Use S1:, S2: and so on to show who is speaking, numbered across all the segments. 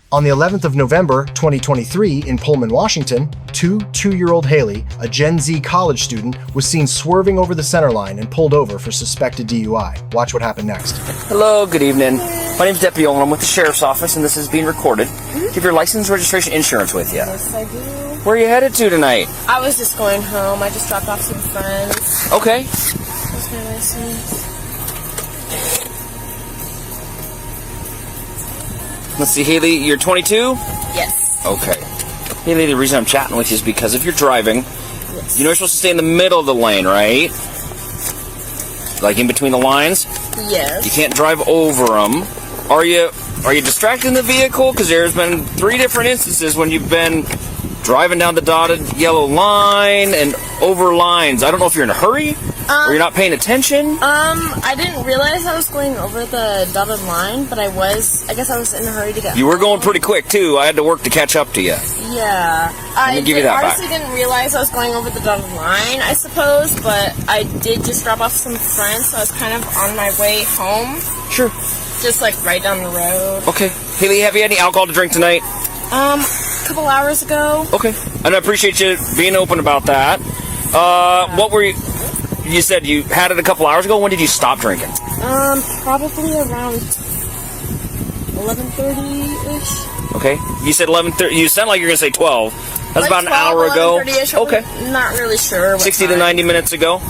S1: On the 11th of November, 2023, in Pullman, Washington, two-year-old Hailey, a Gen Z college student, was seen swerving over the center line and pulled over for suspected DUI. Watch what happened next.
S2: Hello, good evening. My name's Deputy Olin. I'm with the Sheriff's Office, and this is being recorded. Do you have your license, registration, insurance with you?
S3: Yes, I do.
S2: Where are you headed to tonight?
S3: I was just going home. I just dropped off some friends.
S2: Okay.
S3: That's my license.
S2: Let's see, Hailey, you're 22?
S3: Yes.
S2: Okay. Hailey, the reason I'm chatting with you is because if you're driving,
S3: Yes.
S2: you know you're supposed to stay in the middle of the lane, right? Like in between the lines?
S3: Yes.
S2: You can't drive over them. Are you distracting the vehicle? Because there's been 3 different instances when you've been driving down the dotted yellow line and over lines. I don't know if you're in a hurry or you're not paying attention.
S3: I didn't realize I was going over the dotted line, but I guess I was in a hurry to get
S2: You were
S3: home.
S2: going pretty quick, too. I had to work to catch up to you.
S3: Yeah.
S2: me give you that back.
S3: honestly didn't realize I was going over the dotted line, I suppose, but I did just drop off some friends, so I was kind of on my way home.
S2: Sure.
S3: Just like right down the road.
S2: Okay. Hailey, have you had any alcohol to drink tonight?
S3: A couple hours ago.
S2: Okay. And I appreciate you being open about that. What were you... You said you had it a couple hours ago. When did you stop drinking?
S3: Probably around 11:30-ish.
S2: Okay. You said 11:30. You sound like you're going to say 12. That's
S3: Like
S2: about an
S3: 12,
S2: hour ago.
S3: 11:30-ish.
S2: Okay.
S3: Not really sure. What
S2: 60 to
S3: time.
S2: 90 minutes ago.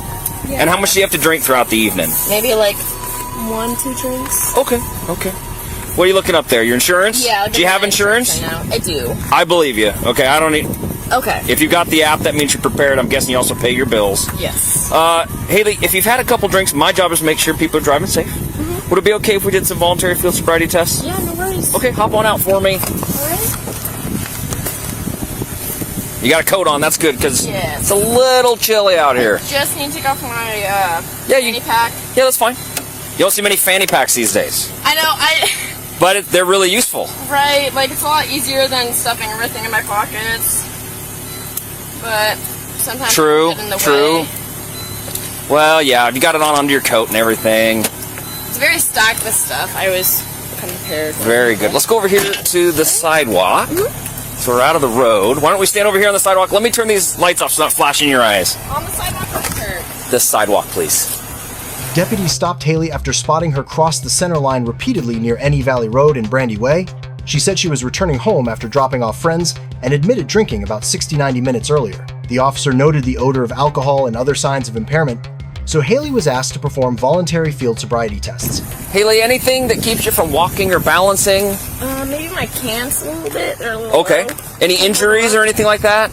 S3: Yeah.
S2: And how much do you have to drink throughout the evening?
S3: Maybe like 1-2 drinks.
S2: Okay. Okay. What are you looking up there? Your insurance?
S3: Yeah.
S2: Do you have insurance?
S3: Right now. I do.
S2: I believe you. Okay. I don't need...
S3: Okay.
S2: If you got the app, that means you're prepared. I'm guessing you also pay your bills.
S3: Yes.
S2: Hailey, if you've had a couple drinks, my job is to make sure people are driving safe.
S3: Mm-hmm.
S2: Would it be okay if we did some voluntary field sobriety tests?
S3: Yeah, no worries.
S2: Okay, hop on out for me.
S3: Alright.
S2: You got a coat on, that's good, because
S3: Yes.
S2: it's a little chilly out here.
S3: Just need to go for my
S2: fanny
S3: pack.
S2: Yeah, that's fine. You don't see many fanny packs these days.
S3: I know,
S2: But they're really useful.
S3: right, like it's a lot easier than stuffing everything in my pockets. But sometimes
S2: True,
S3: it's in the
S2: true.
S3: way.
S2: Well, yeah, you got it on under your coat and everything.
S3: It's very stacked with stuff. I was kind of prepared.
S2: Very good. Let's go over here to the sidewalk. So we're out of the road. Why don't we stand over here on the sidewalk? Let me turn these lights off so it's not flashing in your eyes.
S3: On the sidewalk or the curb?
S2: This sidewalk, please.
S1: Deputies stopped Hailey after spotting her cross the center line repeatedly near Any Valley Road and Brandy Way. She said she was returning home after dropping off friends and admitted drinking about 60-90 minutes earlier. The officer noted the odor of alcohol and other signs of impairment, so Hailey was asked to perform voluntary field sobriety tests.
S2: Hailey, anything that keeps you from walking or balancing?
S3: Maybe my cans a little bit. They're a little
S2: Okay.
S3: low.
S2: Any injuries or anything like that?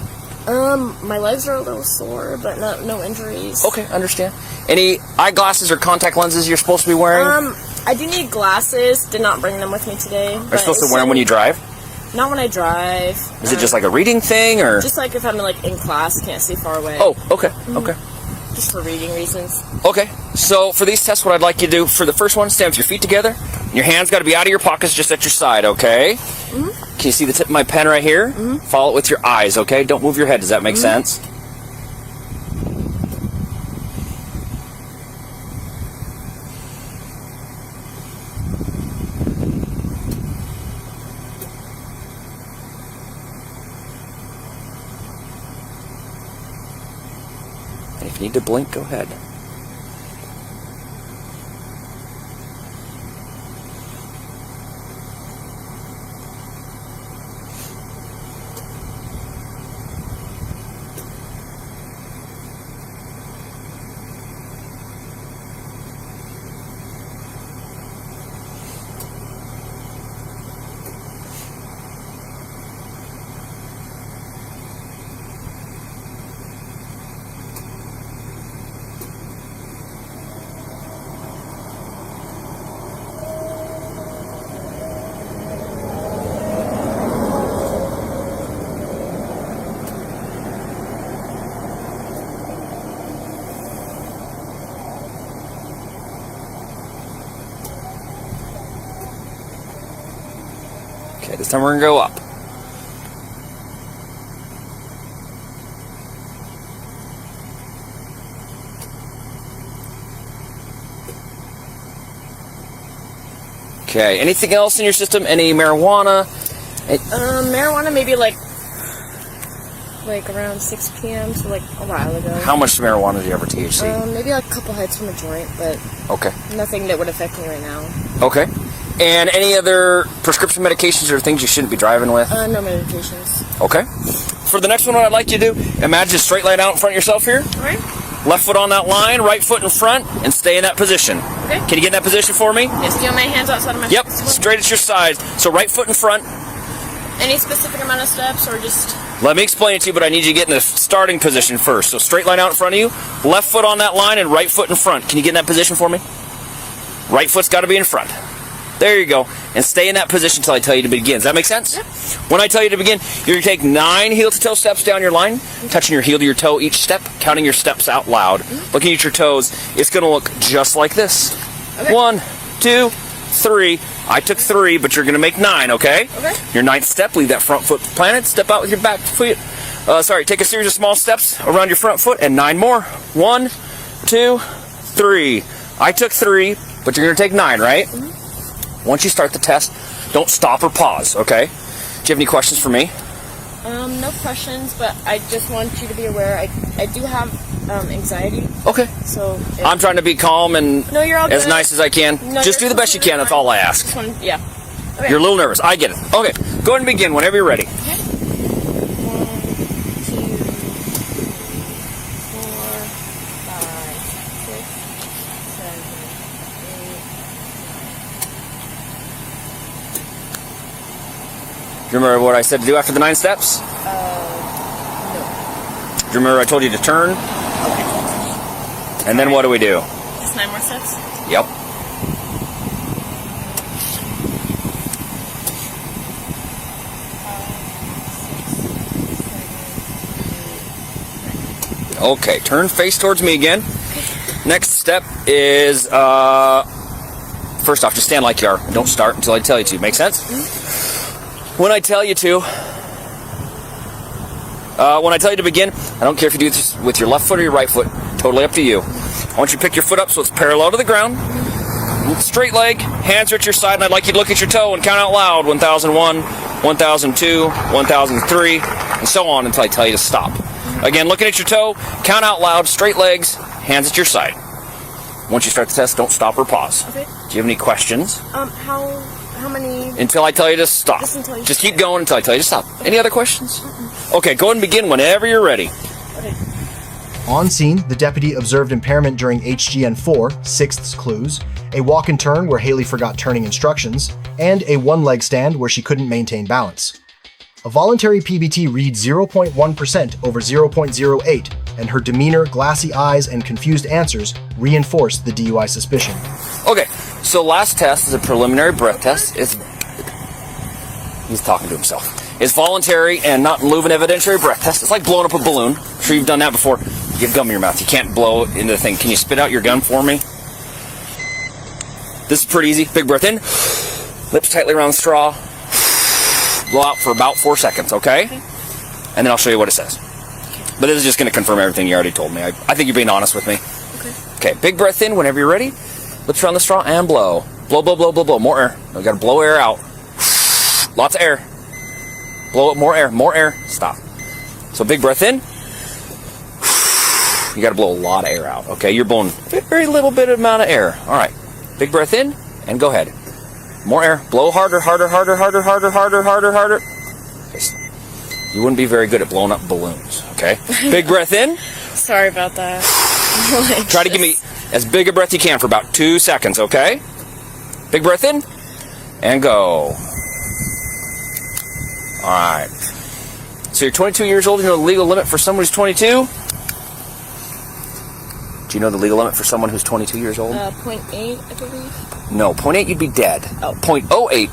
S3: My legs are a little sore, but no injuries.
S2: Okay, understand. Any eyeglasses or contact lenses you're supposed to be wearing?
S3: I do need glasses. Did not bring them with me today.
S2: You're supposed to wear them when you drive?
S3: Not when I drive.
S2: Is it just like a reading thing, or?
S3: Just like if I'm like in class, can't see far away.
S2: Oh, okay, okay.
S3: Just for reading reasons.
S2: Okay, so for these tests, what I'd like you to do, for the first one, stand with your feet together. Your hands got to be out of your pockets, just at your side, okay? Can you see the tip of my pen right here? Follow it with your eyes, okay? Don't move your head. Does that make sense? And if you need to blink, go ahead. Okay, this time we're going to go up. Okay, anything else in your system? Any marijuana,
S3: Marijuana maybe like around 6 p.m. so like a while ago.
S2: How much marijuana do you ever THC?
S3: Maybe like a couple hits from a joint, but
S2: Okay.
S3: nothing that would affect me right now.
S2: Okay. And any other prescription medications or things you shouldn't be driving with?
S3: No medications.
S2: Okay. For the next one, what I'd like you to do, imagine a straight line out in front of yourself here.
S3: All right.
S2: Left foot on that line, right foot in front, and stay in that position.
S3: Okay.
S2: Can you get in that position for me?
S3: Yes, do you want my hands outside of my
S2: Yep,
S3: feet?
S2: straight at your sides. So right foot in front.
S3: Any specific amount of steps or just...
S2: Let me explain it to you, but I need you to get in the starting position first. So straight line out in front of you, left foot on that line, and right foot in front. Can you get in that position for me? Right foot's got to be in front. There you go. And stay in that position until I tell you to begin. Does that make sense?
S3: Yep.
S2: When I tell you to begin, you're going to take 9 heel-to-toe steps down your line, touching your heel to your toe each step, counting your steps out loud. Looking at your toes, it's going to look just like this.
S3: Okay.
S2: 1, 2, 3. I took 3, but you're going to make 9, okay?
S3: Okay.
S2: Your 9th step, leave that front foot planted. Step out with your back foot. Take a series of small steps around your front foot, and 9 more. 1, 2, 3. I took 3, but you're going to take 9, right? Once you start the test, don't stop or pause, okay? Do you have any questions for me?
S3: No questions, but I just want you to be aware I do have anxiety.
S2: Okay.
S3: So
S2: I'm trying to be calm and
S3: No, you're all
S2: as
S3: good.
S2: nice as I can.
S3: No,
S2: Just do
S3: you're
S2: the best you can, that's
S3: fine.
S2: all I ask.
S3: Just want, yeah. Okay.
S2: You're a little nervous, I get it. Okay, go ahead and begin whenever you're ready.
S3: 1, 2, 3, 4, 5, 6, 7, 8.
S2: Do you remember what I said to do after the 9 steps?
S3: No.
S2: Do you remember I told you to turn?
S3: Okay.
S2: And then what do we do?
S3: Just 9 more steps?
S2: Yep. Okay, turn face towards me again. Next step is, first off, just stand like you are. Don't start until I tell you to. Make sense? When I tell you to, begin, I don't care if you do this with your left foot or your right foot. Totally up to you. I want you to pick your foot up so it's parallel to the ground. Straight leg, hands are at your side, and I'd like you to look at your toe and count out loud. 1001, 1002, 1003, and so on until I tell you to stop. Again, looking at your toe, count out loud, straight legs, hands at your side. Once you start the test, don't stop or pause.
S3: Okay.
S2: Do you have any questions?
S3: How many...
S2: Until I tell you to stop.
S3: Just until you
S2: Just
S3: stop.
S2: keep going until I tell you to stop. Any other questions? Okay, go ahead and begin whenever you're ready.
S3: Okay.
S1: On scene, the deputy observed impairment during HGN4, 6th clues, a walk and turn where Hailey forgot turning instructions, and a one-leg stand where she couldn't maintain balance. A voluntary PBT reads 0.1% over 0.08, and her demeanor, glassy eyes, and confused answers reinforced the DUI suspicion.
S2: Okay, so last test is a preliminary breath test. He's talking to himself. It's voluntary and not moving evidentiary breath test. It's like blowing up a balloon. I'm sure you've done that before. You have gum in your mouth. You can't blow into the thing. Can you spit out your gun for me? This is pretty easy. Big breath in. Lips tightly around the straw. Blow out for about 4 seconds, okay? And then I'll show you what it says. But this is just going to confirm everything you already told me. I think you're being honest with me. Okay, big breath in whenever you're ready. Lips around the straw and blow. Blow, blow, blow, blow, blow. More air. We got to blow air out. Lots of air. Blow it, more air, more air. Stop. So big breath in. You got to blow a lot of air out, okay? You're blowing very little bit amount of air. All right. Big breath in and go ahead. More air. Blow harder, harder, harder, harder, harder, harder, harder, harder. Okay. You wouldn't be very good at blowing up balloons, okay? Big breath in.
S3: Sorry about that.
S2: Try to give me as big a breath you can for about 2 seconds, okay? Big breath in and go. All right. So you're 22 years old. You know the legal limit for someone who's 22? Do you know the legal limit for someone who's 22 years old?
S3: 0.8, I believe.
S2: No, 0.8 you'd be dead.
S3: Oh.
S2: 0.08.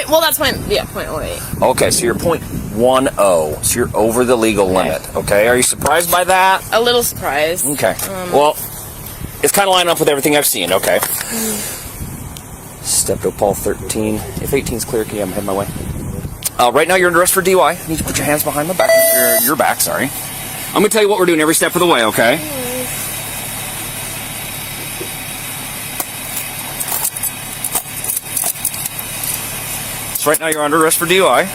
S3: Well, that's 0.08.
S2: Okay, so you're 0.10. So you're over the legal limit. Okay, are you surprised by that?
S3: A little surprised.
S2: Okay. Well, it's kind of lining up with everything I've seen. Okay. Step to Paul 13. If 18's clear, can you head my way? Right now you're under arrest for DUI. You need to put your hands behind my back. Your back, sorry. I'm going to tell you what we're doing every step of the way, okay? So right now you're under arrest for DUI.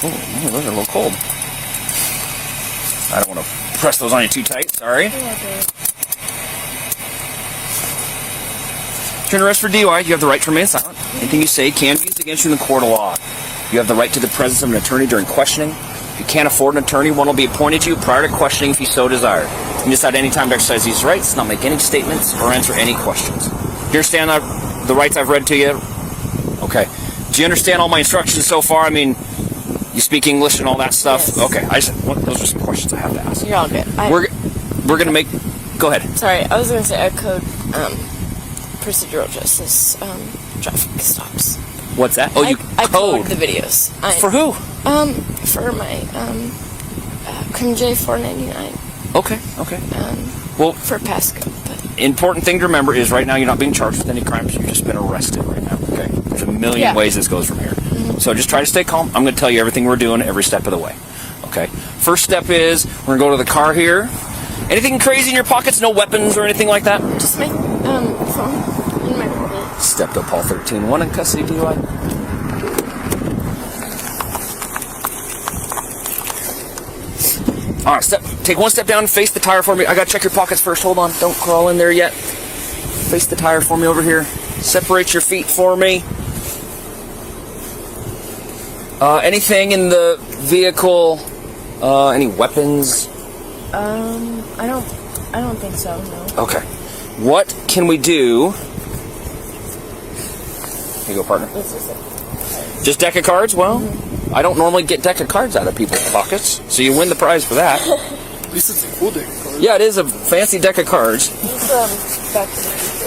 S2: Oh, those are a little cold. I don't want to press those on you too tight. Sorry. If you're under arrest for DUI, you have the right to remain silent. Anything you say can be used against you in the court of law. You have the right to the presence of an attorney during questioning. If you can't afford an attorney, one will be appointed to you prior to questioning if you so desire. You can decide any time to exercise these rights, not make any statements, or answer any questions. Do you understand the rights I've read to you? Okay. Do you understand all my instructions so far? I mean, you speak English and all that stuff?
S3: Yes.
S2: Okay. Those are some questions I have to ask.
S3: You're all good.
S2: We're going to make... Go ahead.
S3: Sorry, I was going to say I code procedural justice traffic stops.
S2: What's that? Oh, you
S3: I
S2: code
S3: the videos.
S2: For who?
S3: For my CrimJ 499.
S2: Okay. Well,
S3: for Pasco. But
S2: important thing to remember is right now you're not being charged with any crimes. You've just been arrested right now. Okay. There's a million ways this goes from here. So just try to stay calm. I'm going to tell you everything we're doing every step of the way. Okay. First step is we're going to go to the car here. Anything crazy in your pockets? No weapons or anything like that?
S3: Just my phone in my pocket.
S2: Stepped up Paul 13-1 in custody DUI. All right, take one step down, face the tire for me. I gotta check your pockets first. Hold on, don't crawl in there yet. Face the tire for me over here. Separate your feet for me. Anything in the vehicle? Any weapons?
S3: I don't think so. No.
S2: Okay. What can we do? Here you go, partner. Just deck of cards? Well, I don't normally get deck of cards out of people's pockets, so you win the prize for that.
S4: At least it's a cool deck of cards.
S2: Yeah, it is a fancy deck of cards.
S3: Back to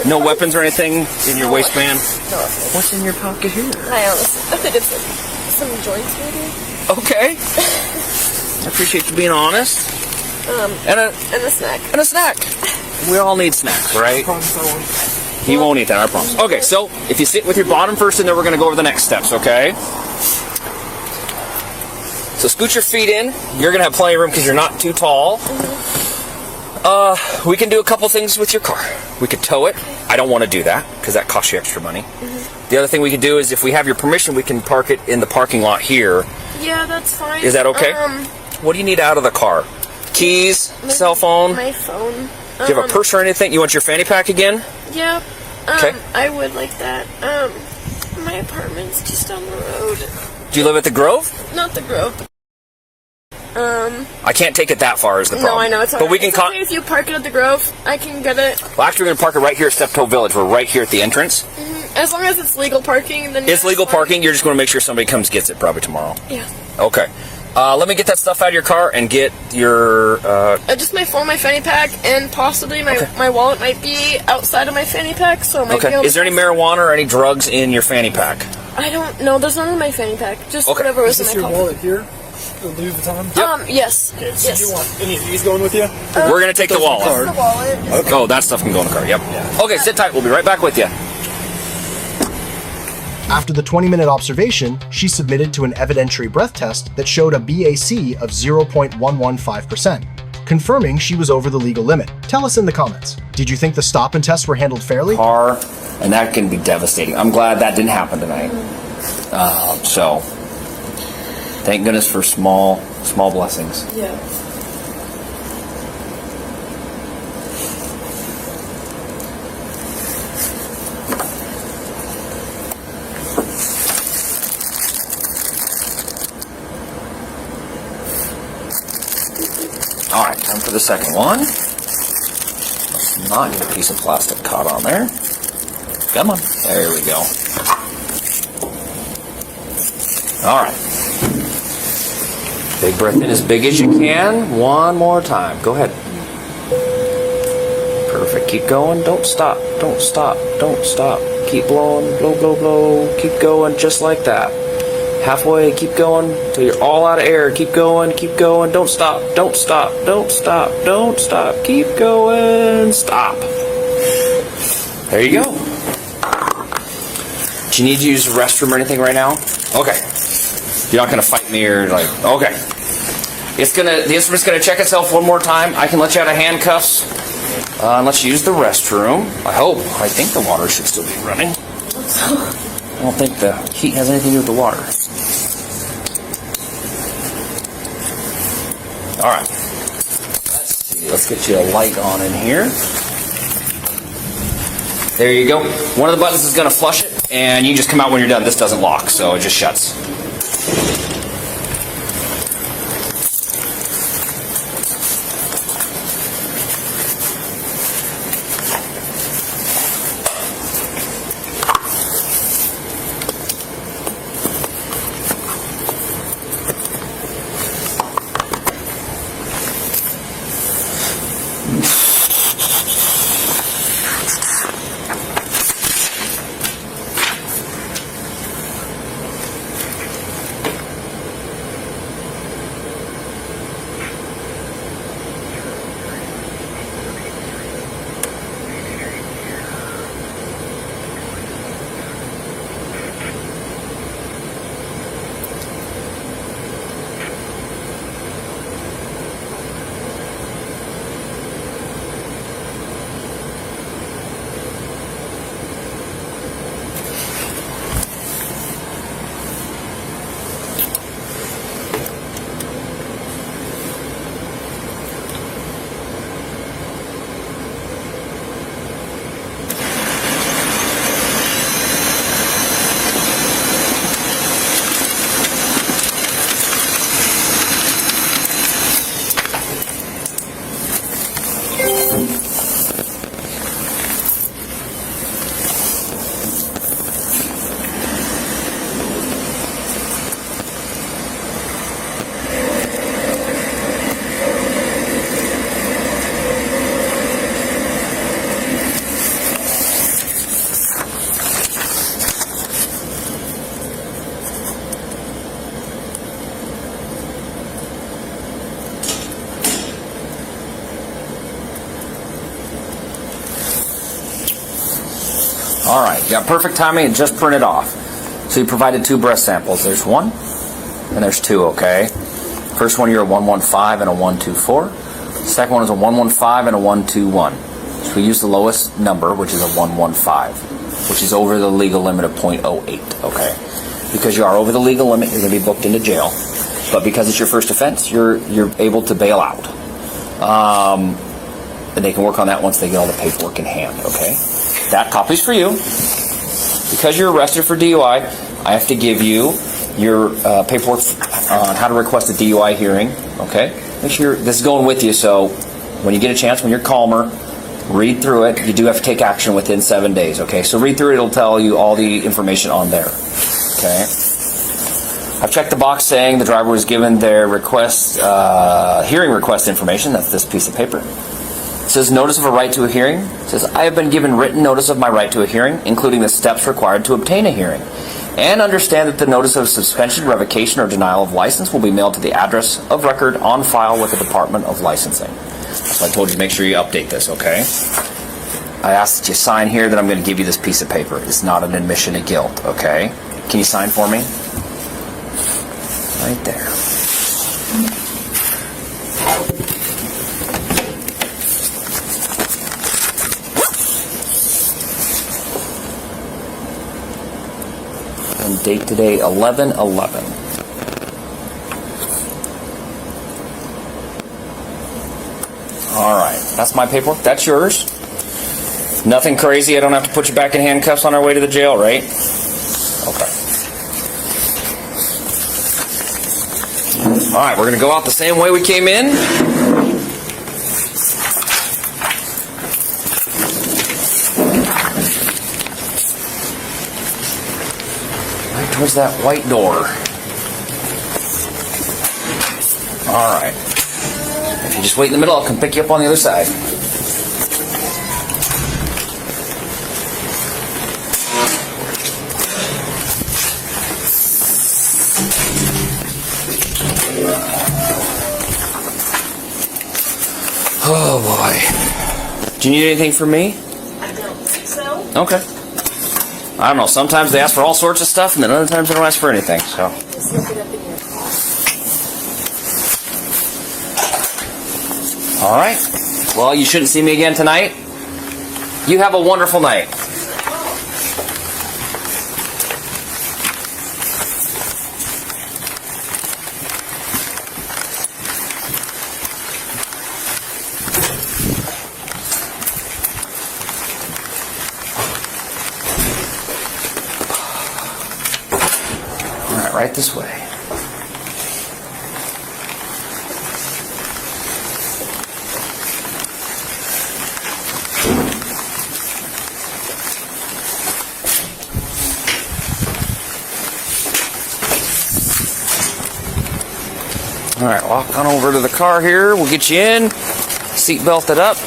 S3: the
S2: No weapons or anything in your waistband?
S3: No.
S2: What's in your pocket here?
S3: I think it's some joints maybe.
S2: Okay. I appreciate you being honest. And a
S3: snack.
S2: And a snack. We all need snacks, right? He won't eat that, I promise. Okay, so if you sit with your bottom first, and then we're going to go over the next steps, okay? So scoot your feet in. You're going to have plenty of room because you're not too tall. We can do a couple things with your car. We could tow it. I don't want to do that because that costs you extra money. The other thing we could do is if we have your permission, we can park it in the parking lot here.
S3: Yeah, that's fine.
S2: Is that okay? What do you need out of the car? Keys? Cell phone?
S3: My phone.
S2: Do you have a purse or anything? You want your fanny pack again?
S3: Yeah.
S2: Okay.
S3: I would like that. My apartment's just down the road.
S2: Do you live at the Grove?
S3: Not the Grove.
S2: I can't take it that far is the problem.
S3: No, I know. It's
S2: but we can
S3: okay if you park it at the Grove. I can get it.
S2: Well, actually, we're going to park it right here at Steptoe Village. We're right here at the entrance.
S3: As long as it's legal parking, then
S2: it's legal parking. You're just going to make sure somebody comes gets it probably tomorrow.
S3: Yeah.
S2: Okay. Let me get that stuff out of your car and get your...
S3: just my phone, my fanny pack, and possibly my wallet might be outside of my fanny pack, so I might be able
S2: Is there any marijuana or any drugs in your fanny pack?
S3: I don't know. There's none in my fanny pack. Just whatever was in my pocket.
S4: Is this your wallet here? The Louis Vuitton?
S2: Yep.
S3: Yes.
S4: Okay, so do you want any of these going with you?
S2: We're going to take the wallet.
S3: The wallet.
S2: Okay. Oh, that stuff can go in the car. Yep. Yeah. Okay, sit tight. We'll be right back with you.
S1: After the 20-minute observation, she submitted to an evidentiary breath test that showed a BAC of 0.115%, confirming she was over the legal limit. Tell us in the comments, did you think the stop and tests were handled fairly?
S2: Car, and that can be devastating. I'm glad that didn't happen tonight. So, thank goodness for small blessings.
S3: Yeah.
S2: All right, time for the second one. Let's not get a piece of plastic caught on there. Come on. There we go. All right. Big breath in as big as you can. One more time. Go ahead. Perfect. Keep going. Don't stop. Don't stop. Don't stop. Keep blowing. Blow, blow, blow. Keep going just like that. Halfway, keep going till you're all out of air. Keep going, keep going. Don't stop, don't stop, don't stop, don't stop. Keep going, stop. There you go. Do you need to use the restroom or anything right now? Okay. You're not going to fight me or like, okay. The instrument's going to check itself one more time. I can let you out of handcuffs and let you use the restroom. I think the water should still be running. I don't think the heat has anything to do with the water. Alright. Let's see. Let's get you a light on in here. There you go. One of the buttons is going to flush it, and you just come out when you're done. This doesn't lock, so it just shuts. Alright, you got perfect timing and just print it off. So you provided 2 breath samples. There's 1 and there's 2, okay? First one, you're a 115 and a 124. Second one is a 115 and a 121. So we use the lowest number, which is a 115, which is over the legal limit of 0.08, okay? Because you are over the legal limit, you're going to be booked into jail. But because it's your first offense, you're able to bail out. And they can work on that once they get all the paperwork in hand, okay? That copy's for you. Because you're arrested for DUI, I have to give you your paperwork on how to request a DUI hearing, okay? Make sure this is going with you, so when you get a chance, when you're calmer, read through it. You do have to take action within 7 days, okay? So read through it. It'll tell you all the information on there, okay? I've checked the box saying the driver was given their request, hearing request information. That's this piece of paper. It says notice of a right to a hearing. It says I have been given written notice of my right to a hearing, including the steps required to obtain a hearing. And understand that the notice of suspension, revocation, or denial of license will be mailed to the address of record on file with the Department of Licensing. So I told you to make sure you update this, okay? I asked that you sign here that I'm going to give you this piece of paper. It's not an admission of guilt, okay? Can you sign for me? Right there. And date today, 11/11. All right, that's my paperwork. That's yours. Nothing crazy. I don't have to put you back in handcuffs on our way to the jail, right? Okay. All right, we're going to go out the same way we came in. Right towards that white door. All right. If you just wait in the middle, I'll come pick you up on the other side. Oh boy. Do you need anything from me?
S3: I don't think so.
S2: Okay. I don't know. Sometimes they ask for all sorts of stuff, and then other times they don't ask for anything. So.
S3: Just look it up in your car.
S2: All right. Well, you shouldn't see me again tonight. You have a wonderful night. All right, right this way. All right, walk on over to the car here. We'll get you in. Seat belted up.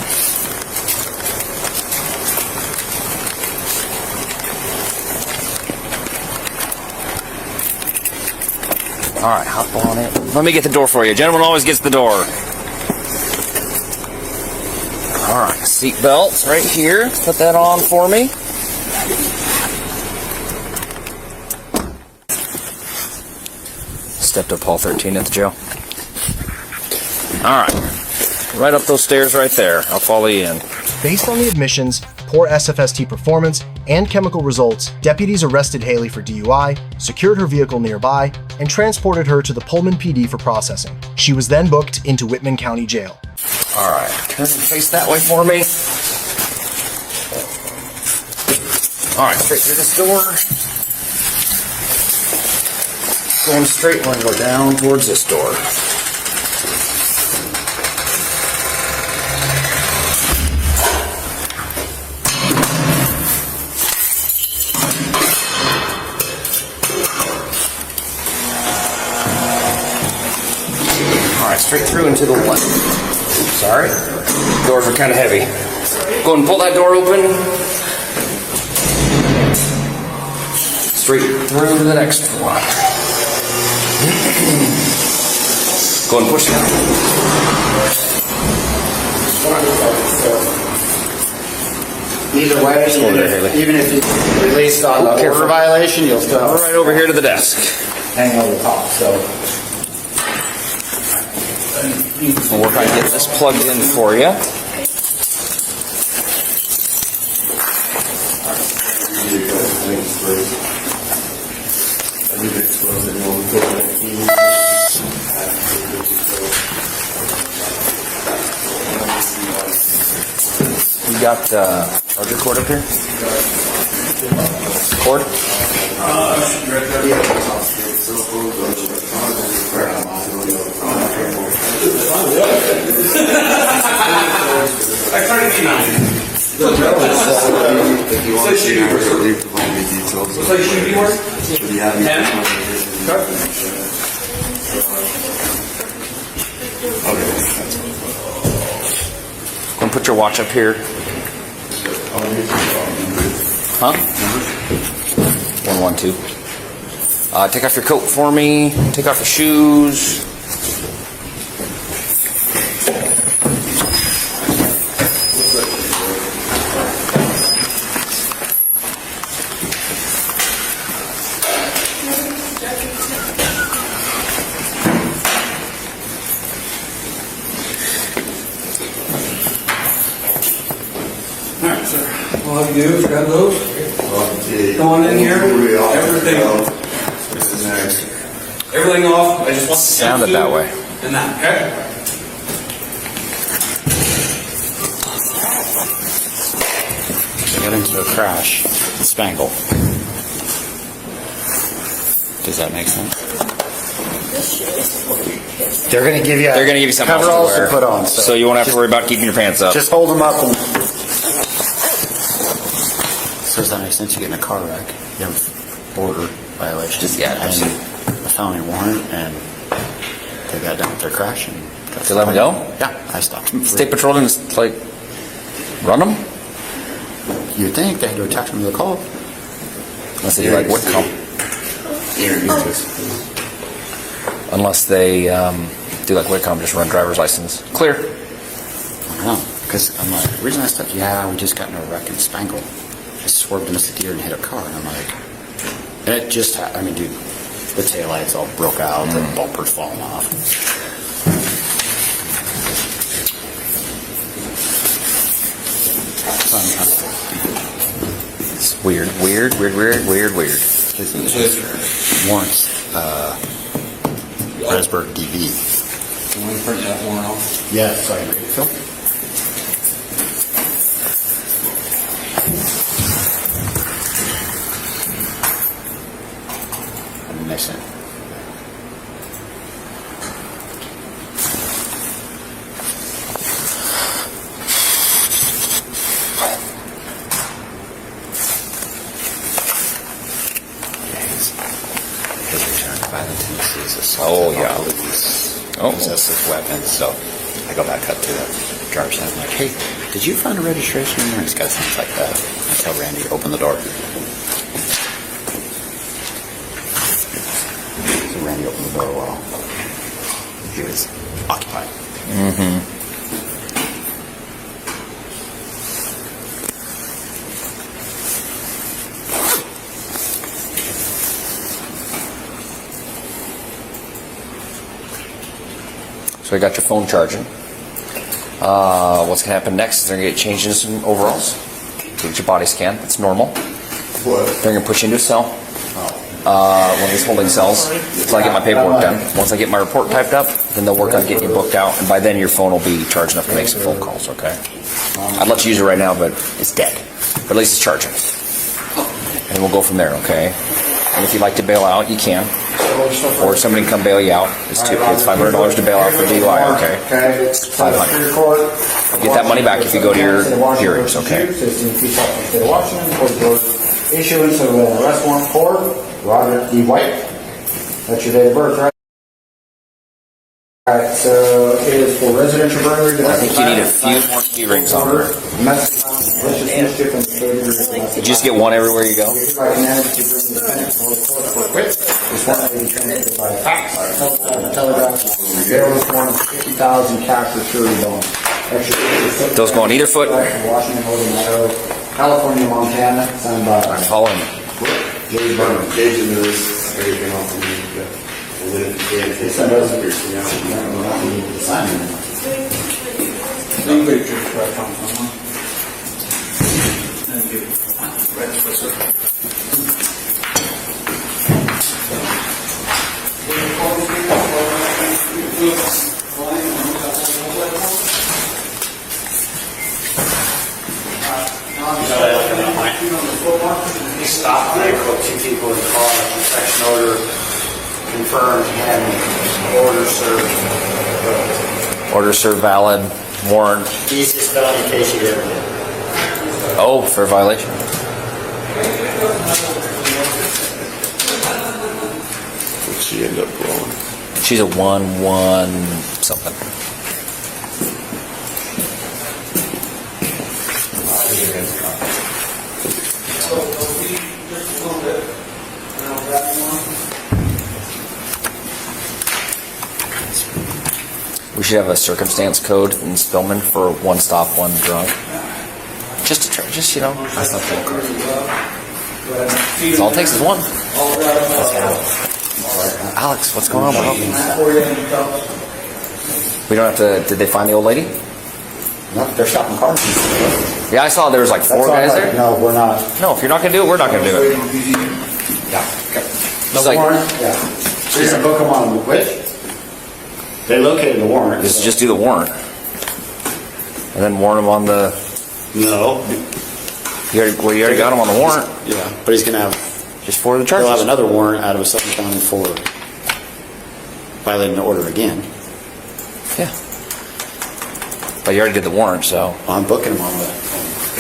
S2: All right, hop on it. Let me get the door for you. Gentleman always gets the door. All right, seat belts right here. Put that on for me. Stepped up hall 13 at the jail. All right, right up those stairs right there. I'll follow you in.
S1: Based on the admissions, poor SFST performance, and chemical results, deputies arrested Hailey for DUI, secured her vehicle nearby, and transported her to the Pullman PD for processing. She was then booked into Whitman County Jail.
S2: All right, turn and face that way for me. All right, straight through this door. Going straight, we're going to go down towards this door. All right, straight through and to the left. Sorry, doors are kind of heavy. Go ahead and pull that door open. Straight through to the next one. Go and push that.
S5: Either way, even if you released on the order violation, you'll still have
S2: Right over here to the desk.
S5: hang over the top. So
S2: We'll work on getting this plugged in for you. You got charger cord up here? Cord? Go and put your watch up here. Huh? 112. Take off your coat for me. Take off your shoes.
S6: Alright, sir. All you do is grab those. Go on in here. Everything off. I just want the
S2: Sounded that way.
S6: And that, okay?
S5: got into a crash, spangle. Does that make sense? They're going to give you
S2: something
S5: coveralls
S2: else to
S5: to put on.
S2: So you won't have to worry about keeping your pants up.
S5: Just hold them up. And so does that make sense? You get in a car wreck, you have border violation.
S2: Just, yeah,
S5: and a felony warrant, and they got done with their crash. And
S2: They let me go?
S5: Yeah, I stopped them.
S2: State Patrol didn't, like, run them?
S5: You'd think they had to attach them to the car.
S2: Unless they do, like, Whitman. Unless they do, like, Whitcomb, just run driver's license. Clear.
S5: I don't know, because I'm like, the reason I stopped, we just got in a wreck in Spangle. I swerved into the deer and hit a car, and I'm like, and it just happened. I mean, dude, the taillights all broke out, the bumper's falling off.
S2: It's weird.
S5: Warrants, Presburg DV.
S6: You want to print that warrant off?
S5: Yeah, sorry, Phil. Makes sense. His return to violent tendencies is
S2: Oh, yeah.
S5: possessive weapons. So I go back up to the driver's side. I'm like, hey, did you find a registration in there? He's got things like that. I tell Randy to open the door. So Randy opened the door while he was occupied.
S2: Mm-hmm. So I got your phone charging. What's going to happen next is they're going to get changed into some overalls. Get your body scan. That's normal.
S4: What?
S2: They're going to push you into a cell. One of these holding cells until I get my paperwork done. Once I get my report typed up, then they'll work on getting you booked out. And by then, your phone will be charged enough to make some phone calls, okay? I'd let you use it right now, but it's dead. But at least it's charging. And we'll go from there, okay? And if you'd like to bail out, you can. Or somebody can come bail you out. It's $500 to bail out for DUI, okay? $500. Get that money back if you go to your hearings, okay?
S7: Issuance of an arrest warrant for Robert D. White. That's your date of birth, right? Alright, so it is for residential burglary.
S2: I think you need a few more hearings on her.
S7: Malicious mischief and behavior.
S2: You just get one everywhere you go?
S7: Recommended to bring the defendant before the court for quit. This one may be transmitted by fax, telegraph, bail this one of $50,000 cash for surety bond.
S2: Those go on either foot?
S7: Washington, Idaho, California, Montana, signed by
S2: I'm following.
S7: J. Burner.
S8: Everything off of me. And then if you can't,
S7: It's not us.
S8: you
S7: Sign it.
S8: He stopped, they put two people in the car, protection order confirmed, and order served.
S2: Order served valid, warrant.
S8: Easiest felony case you ever did.
S2: Oh, for violation.
S8: What'd she end up blowing?
S2: She's a 1-1 something. We should have a circumstance code in Spillman for one stop, one drunk. Just you know. That's not full card. All it takes is one. Alex, what's going on, bro? We don't have to. Did they find the old lady?
S7: No, they're shopping cars.
S2: Yeah, I saw there was like 4 guys there.
S7: No, we're not.
S2: No, if you're not gonna do it, we're not gonna do it.
S7: Yeah.
S2: It's like,
S7: Warrant? Yeah. So you can book them on which? They located the warrant.
S2: just do the warrant, and then warn them on the.
S8: No.
S2: You already got him on the warrant.
S8: Yeah, but he's gonna have,
S2: Just for the
S8: he'll have
S2: charges.
S8: another warrant out of a Sutton County for violating the order again.
S2: Yeah. But you already did the warrant, so.
S8: I'm booking him on that.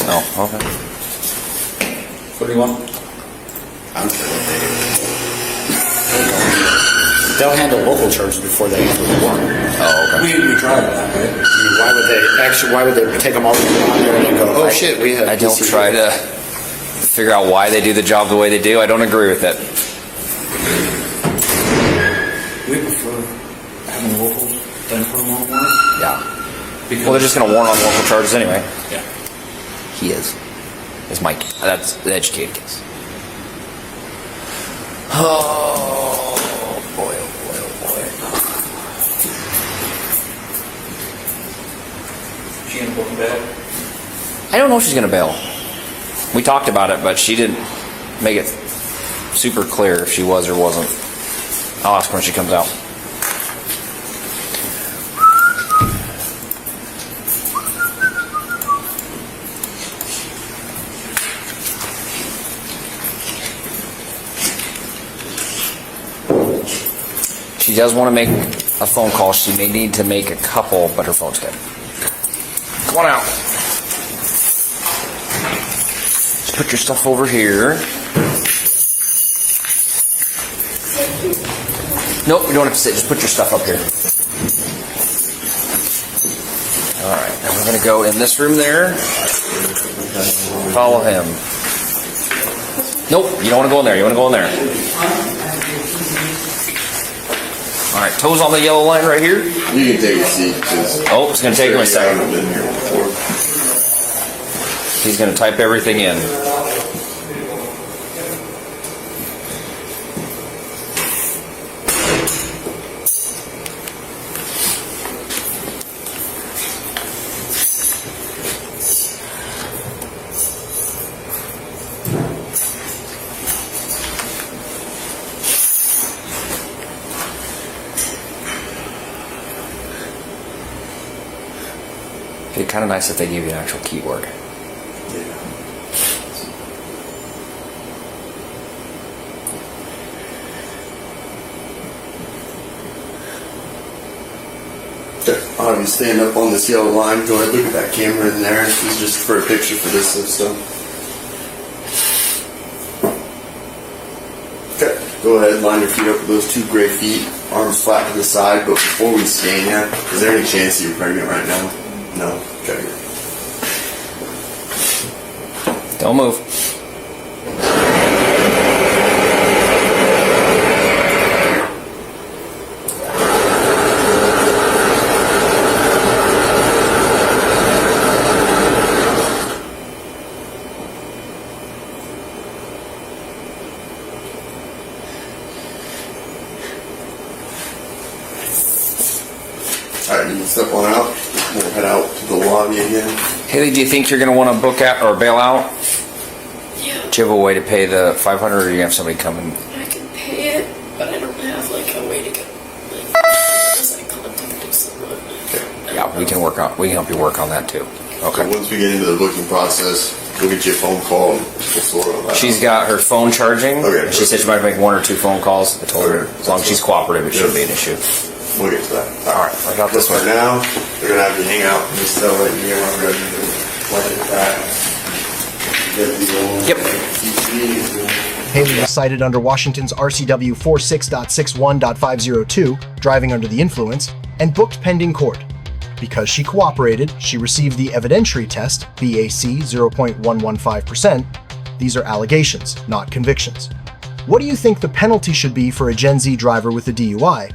S2: Oh, okay.
S8: What do you want? I don't care what they do. They'll handle local charges before they handle the warrant.
S2: Oh, okay.
S8: We tried that, right? I mean, why would they take them all on there and then go, oh shit, we have.
S2: I don't
S8: DC.
S2: try to figure out why they do the job the way they do. I don't agree with it.
S6: We prefer having locals than put them on warrant.
S2: Yeah. Well, they're just going to warn on local charges anyway.
S6: Yeah.
S2: He is. Is Mike. That's the educated case. Oh, boy, oh, boy, oh, boy.
S6: She gonna book them back?
S2: I don't know if she's going to bail. We talked about it, but she didn't make it super clear if she was or wasn't. I'll ask her when she comes out. She does want to make a phone call. She may need to make a couple, but her phone's dead. Come on out. Just put your stuff over here. Nope, you don't have to sit. Just put your stuff up here. All right, now we're going to go in this room there. Follow him. Nope, you don't want to go in there. You want to go in there. All right, toes on the yellow line right here.
S9: You can take a seat.
S2: Oh, it's going to take him a second. He's going to type everything in. It'd be kind of nice if they gave you an actual keyword.
S9: I'll have you stand up on this yellow line. Go ahead, look at that camera in there. This is just for a picture for this system. Okay, go ahead, line your feet up with those 2 gray feet, arms flat to the side. But before we scan you, is there any chance that you're pregnant right now? No. Okay.
S2: Don't move.
S9: Alright, you can step on out. We'll head out to the lobby again.
S2: Haley, do you think you're going to want to book out or bail out?
S3: Yeah,
S2: Do you have a way to pay the $500, or do you have somebody coming?
S3: I can pay it, but I don't have like a way to get unless I contact someone.
S2: Yeah, we can help you work on that too.
S9: So
S2: Okay.
S9: once we get into the booking process, we'll get you a phone call and we'll sort all that
S2: She's
S9: out.
S2: got her phone charging.
S9: Okay.
S2: She said she might make 1 or 2 phone calls. I told her
S9: Okay.
S2: as long as she's cooperative, it shouldn't be an issue.
S9: We'll get to that.
S2: All right, I got this
S9: But
S2: one.
S9: for now, we're going to have you hang out in this cell right here. I'm ready to plug it back. Get the old
S2: Yep.
S9: TV.
S1: Hailey was cited under Washington's RCW 46.61.502, driving under the influence, and booked pending court. Because she cooperated, she received the evidentiary test, BAC 0.115%. These are allegations, not convictions. What do you think the penalty should be for a Gen Z driver with a DUI?